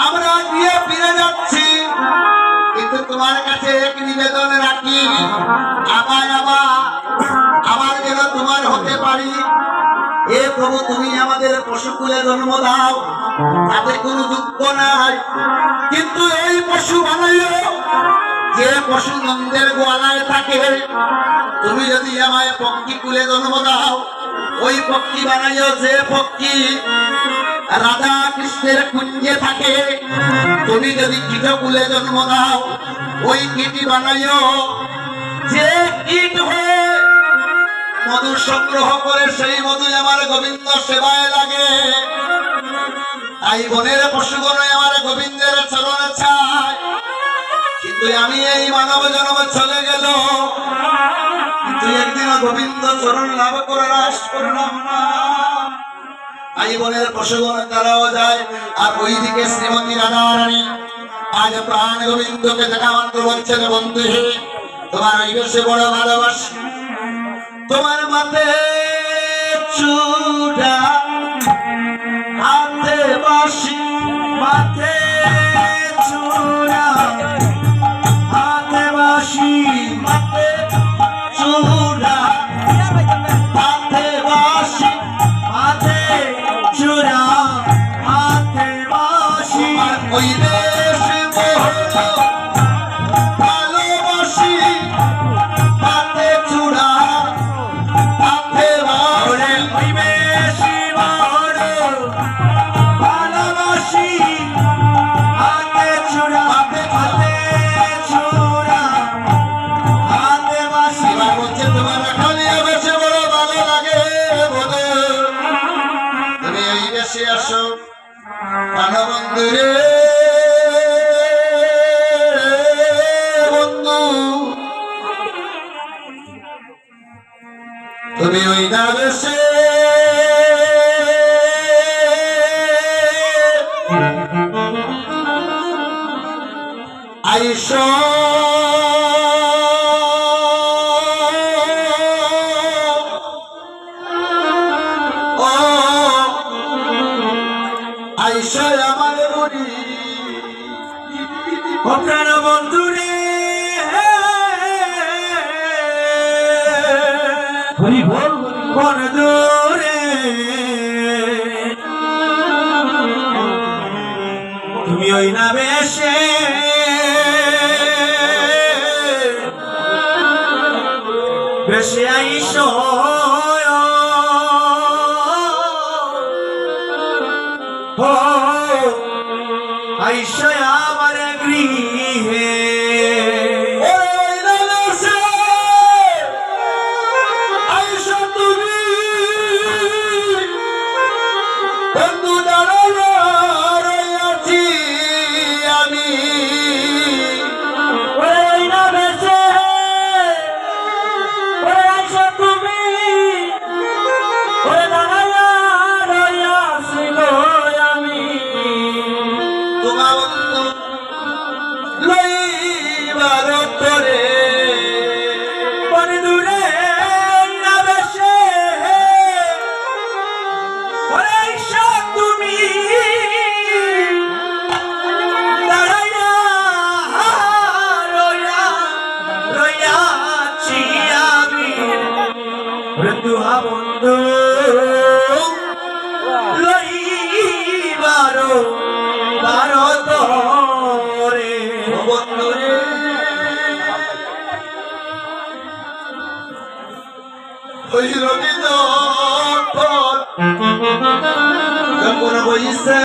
আমরা দিয়ে ফিরে যাচ্ছি, কিন্তু তোমার কাছে এক নিবেদন রাখি, আবার যেন তোমার হতে পারি। হে প্রভু, তুমি আমাদের পশুকুলে জন্ম দাও, তাতে কোনো দুঃখ নাই, কিন্তু এই পশু বানাইও যে পশু নন্দের গোয়ালায় থাকে। তুমি যদি আমায় পক্ষী কুলে জন্ম দাও, ওই পক্ষী বানাইও যে পক্ষী রাধা কৃষ্ণের কুঞ্জে থাকে। তুমি যদি কীট কুলে জন্ম দাও, ওই কীটি বানাইও যে কীট হয়ে মধু সংগ্রহ করে সেই মধু আমার গোবিন্দ সেবায় লাগে। তাই বনের পশুগণ আমার গোবিন্দের চরণে চায়, কিন্তু আমি এই মানব জন্ম চলে গেল, কিন্তু একদিন গোবিন্দ চরণ লাভ করে রাস করলাম না। তাই বনের পশুগণ তারাও যায়, আর ওইদিকে শ্রীমতী রাধারানী আজ প্রাণ গোবিন্দকে দেখা মাত্র বলছেন, বন্ধু হে তোমার এই বেশে বড় ভালোবাসি, তোমার মাথে চূড়া হাতে বাঁশি, মাথে চূড়া হাতে বাঁশি, মাথে চূড়া হাতে বাঁশি, মাথে চূড়া হাতে বাঁশি, ওই দেশে ভালোবাসি, হাতে চূড়া হাতে বাঁশি, ওই বেশি ভালোবাসি, হাতে চূড়া হাতে চূড়া হাতে বাঁশি। বলছে তোমার খালি বেশি বড় ভালো লাগে বলে, তুমি এই বেশি আসো প্রাণবন্ধু রে, বন্ধু তুমি ওই না বেশে আইসো আইসো আমার বলি প্রাণ বন্ধু রে, হরি বল বন্ধু রে, তুমি ওই না বেশে বেশে আইসো আইসো আমার গৃহে, আইসো তুমি বন্ধু দাঁড়াচ্ছি আমি, আইসো তুমি আমি তোমার লইবার করে বন্ধুরে না বেশে, আইসো তুমি দাঁড়াইয়া রইয়াছি আমি, তুহা বন্ধু লইবার রে বন্ধু রে, ওই রবি যখন বইছে